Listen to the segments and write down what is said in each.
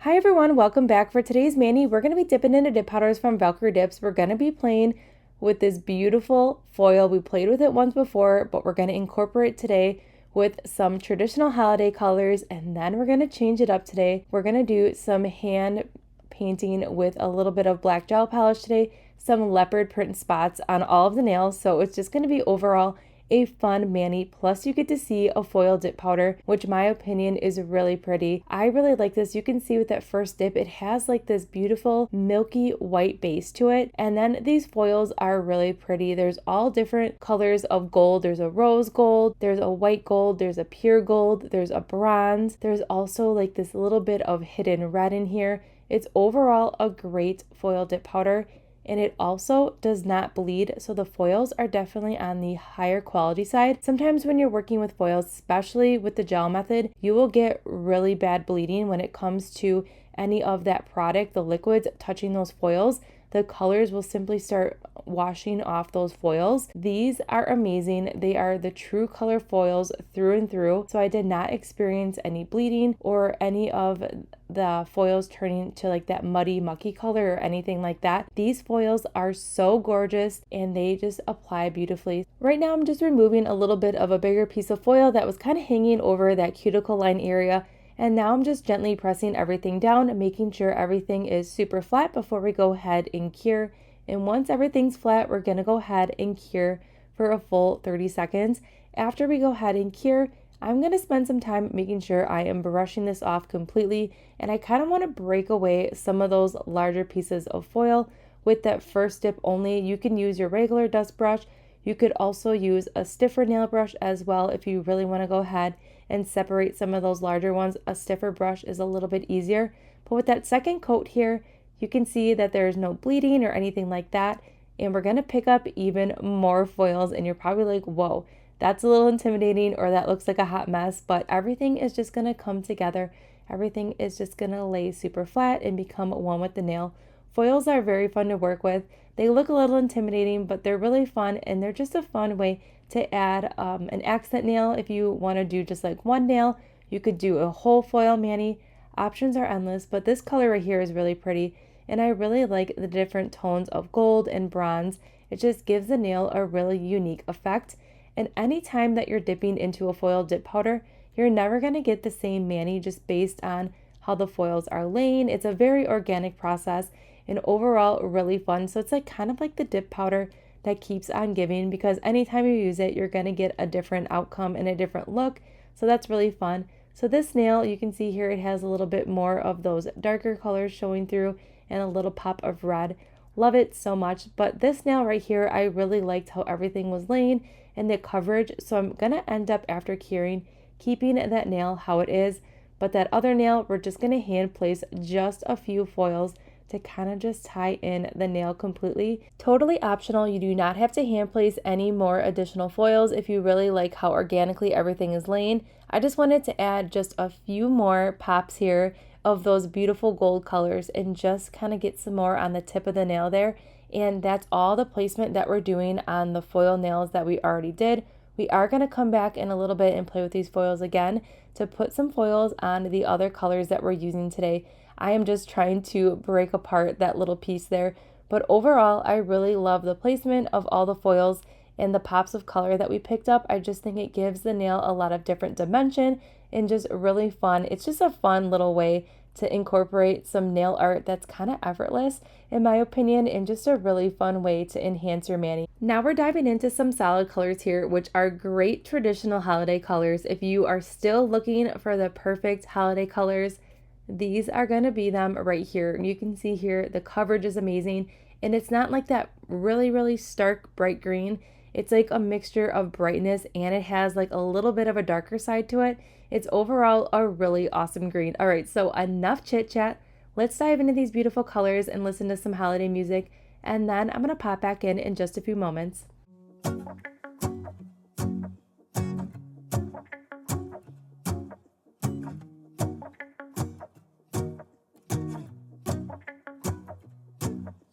Hi everyone, welcome back. For today's mani, we're going to be dipping into dip powders from Valkyrie Dips. We're going to be playing with this beautiful foil. We played with it once before, but we're going to incorporate today with some traditional holiday colors, and then we're going to change it up today. We're going to do some hand painting with a little bit of black gel polish today, some leopard print spots on all of the nails. So it's just going to be overall a fun mani, plus you get to see a foil dip powder, which my opinion is really pretty. I really like this. You can see with that first dip, it has like this beautiful milky white base to it, and then these foils are really pretty. There's all different colors of gold. There's a rose gold, there's a white gold, there's a pure gold, there's a bronze, there's also like this little bit of hidden red in here. It's overall a great foil dip powder, and it also does not bleed, so the foils are definitely on the higher quality side. Sometimes when you're working with foils, especially with the gel method, you will get really bad bleeding when it comes to any of that product, the liquids touching those foils. The colors will simply start washing off those foils. These are amazing. They are the true color foils through and through. So I did not experience any bleeding or any of the foils turning to like that muddy, mucky color or anything like that. These foils are so gorgeous and they just apply beautifully. Right now I'm just removing a little bit of a bigger piece of foil that was kind of hanging over that cuticle line area. And now I'm just gently pressing everything down, making sure everything is super flat before we go ahead and cure. And once everything's flat, we're going to go ahead and cure for a full 30 seconds. After we go ahead and cure, I'm going to spend some time making sure I am brushing this off completely. And I kind of want to break away some of those larger pieces of foil with that first dip only. You can use your regular dust brush. You could also use a stiffer nail brush as well if you really want to go ahead and separate some of those larger ones. A stiffer brush is a little bit easier. But with that second coat here, you can see that there's no bleeding or anything like that. And we're going to pick up even more foils. And you're probably like, whoa, that's a little intimidating, or that looks like a hot mess. But everything is just going to come together. Everything is just going to lay super flat and become one with the nail. Foils are very fun to work with. They look a little intimidating, but they're really fun, and they're just a fun way to add an accent nail. If you want to do just like one nail, you could do a whole foil mani. Options are endless, but this color right here is really pretty, and I really like the different tones of gold and bronze. It just gives the nail a really unique effect, and anytime that you're dipping into a foil dip powder, you're never going to get the same mani just based on how the foils are laying. It's a very organic process and overall really fun. So it's like kind of like the dip powder that keeps on giving, because anytime you use it, you're going to get a different outcome and a different look. So that's really fun. So this nail, you can see here, it has a little bit more of those darker colors showing through and a little pop of red. Love it so much. But this nail right here, I really liked how everything was laying and the coverage. So I'm going to end up, after curing, keeping that nail how it is. But that other nail, we're just going to hand place just a few foils to kind of just tie in the nail completely. Totally optional. You do not have to hand place any more additional foils if you really like how organically everything is laying. I just wanted to add just a few more pops here of those beautiful gold colors and just kind of get some more on the tip of the nail there. And that's all the placement that we're doing on the foil nails that we already did. We are going to come back in a little bit and play with these foils again to put some foils on the other colors that we're using today. I am just trying to break apart that little piece there. But overall, I really love the placement of all the foils and the pops of color that we picked up. I just think it gives the nail a lot of different dimension and just really fun. It's just a fun little way to incorporate some nail art that's kind of effortless, in my opinion, and just a really fun way to enhance your mani. Now we're diving into some solid colors here, which are great traditional holiday colors. If you are still looking for the perfect holiday colors, these are going to be them right here. You can see here the coverage is amazing, and it's not like that really stark bright green. It's like a mixture of brightness, and it has like a little bit of a darker side to it. It's overall a really awesome green. All right, so enough chit chat. Let's dive into these beautiful colors and listen to some holiday music, and then I'm going to pop back in just a few moments.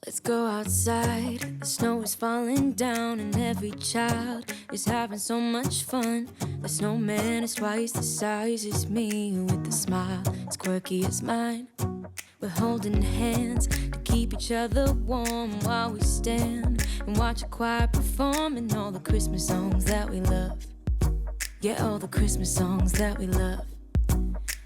Let's go outside, the snow is falling down and every child is having so much fun. The snowman is twice the size as me with a smile as quirky as mine. We're holding hands to keep each other warm while we stand and watch a choir performing all the Christmas songs that we love. Yeah, all the Christmas songs that we love.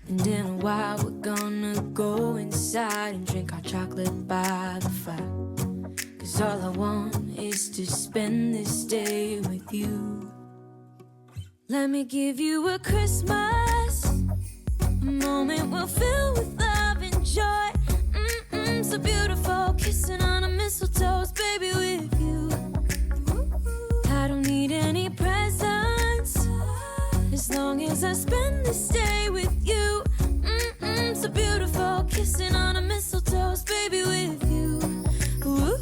And in a while we're gonna go inside and drink our chocolate by the fire. 'Cause all I want is to spend this day with you. Let me give you a Christmas, a moment we'll fill with love and joy. So beautiful, kissing on a mistletoe, baby, with you. I don't need any presents, as long as I spend this day with you. So beautiful, kissing on a mistletoe, baby, with you. Ooh.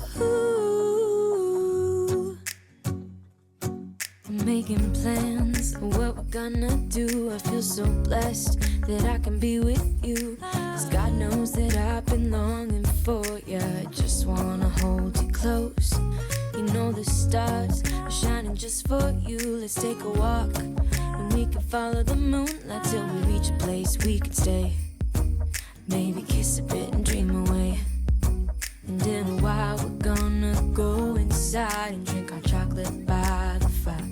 I'm making plans of what we're gonna do. I feel so blessed that I can be with you. 'Cause God knows that I've been longing for you. I just wanna hold you close. You know the stars are shining just for you. Let's take a walk and we can follow the moonlight till we reach a place we can stay. Maybe kiss a bit and dream away. And in a while we're gonna go inside and drink our chocolate by the fire.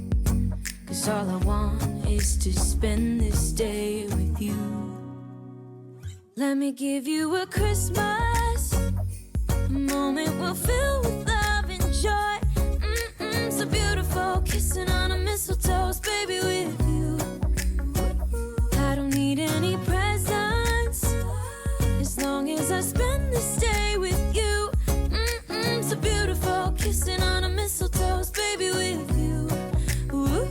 'Cause all I want is to spend this day with you. Let me give you a Christmas, a moment we'll fill with love and joy. So beautiful, kissing on a mistletoe, baby, with you. I don't need any presents, as long as I spend this day with you. So beautiful, kissing on a mistletoe, baby, with you. Ooh.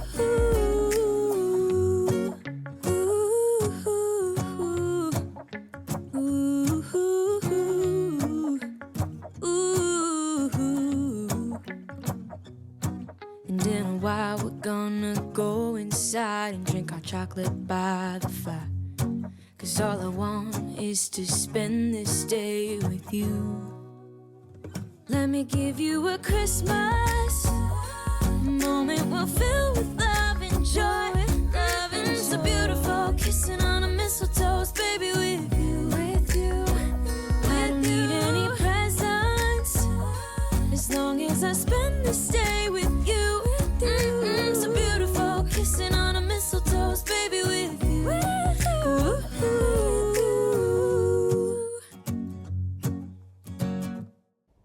And in a while we're gonna go inside and drink our chocolate by the fire. 'Cause all I want is to spend this day with you. Let me give you a Christmas, a moment we'll fill with love and joy. Love and so beautiful, kissing on a mistletoe, baby, with you. With you. I don't need any presents, as long as I spend this day with you. So beautiful, kissing on a mistletoe, baby, with you.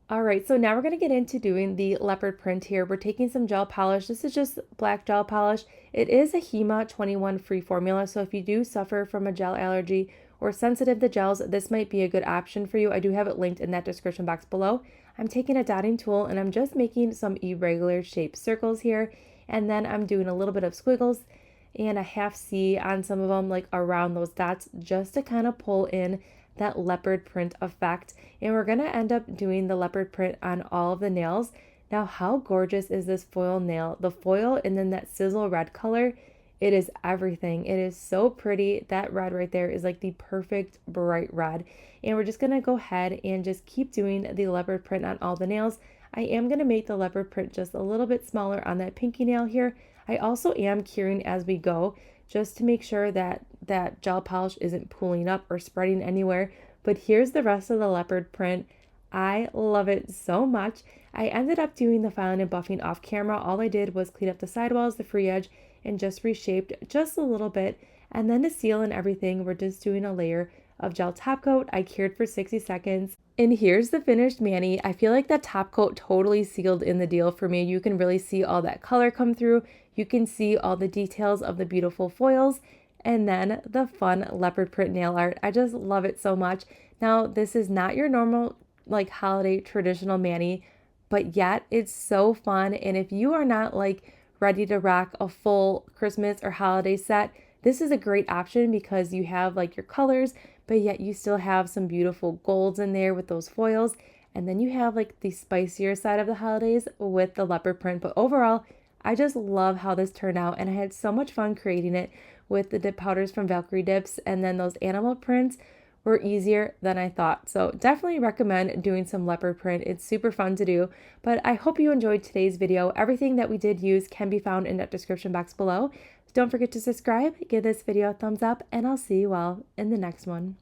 All right, so now we're going to get into doing the leopard print here. We're taking some gel polish. This is just black gel polish. It is a HEMA 21 free formula, so if you do suffer from a gel allergy or sensitive to gels, this might be a good option for you. I do have it linked in that description box below. I'm taking a dotting tool and I'm just making some irregular shaped circles here, and then I'm doing a little bit of squiggles and a half C on some of them, like around those dots, just to kind of pull in that leopard print effect. And we're going to end up doing the leopard print on all of the nails. Now, how gorgeous is this foil nail? The foil and then that sizzle red color, it is everything. It is so pretty. That red right there is like the perfect bright red. And we're just going to go ahead and just keep doing the leopard print on all the nails. I am going to make the leopard print just a little bit smaller on that pinky nail here. I also am curing as we go, just to make sure that that gel polish isn't pooling up or spreading anywhere. But here's the rest of the leopard print. I love it so much. I ended up doing the filing and buffing off camera. All I did was clean up the sidewalls, the free edge, and just reshaped just a little bit. And then to seal and everything, we're just doing a layer of gel top coat. I cured for 60 seconds. And here's the finished mani. I feel like that top coat totally sealed in the deal for me. You can really see all that color come through. You can see all the details of the beautiful foils. And then the fun leopard print nail art. I just love it so much. Now, this is not your normal like holiday traditional mani, but yet it's so fun. And if you are not like ready to rock a full Christmas or holiday set, this is a great option because you have like your colors, but yet you still have some beautiful golds in there with those foils. And then you have like the spicier side of the holidays with the leopard print. But overall, I just love how this turned out, and I had so much fun creating it with the dip powders from Valkyrie dips, and then those animal prints were easier than I thought. So definitely recommend doing some leopard print. It's super fun to do. But I hope you enjoyed today's video. Everything that we did use can be found in that description box below. Don't forget to subscribe, give this video a thumbs up, and I'll see you all in the next one.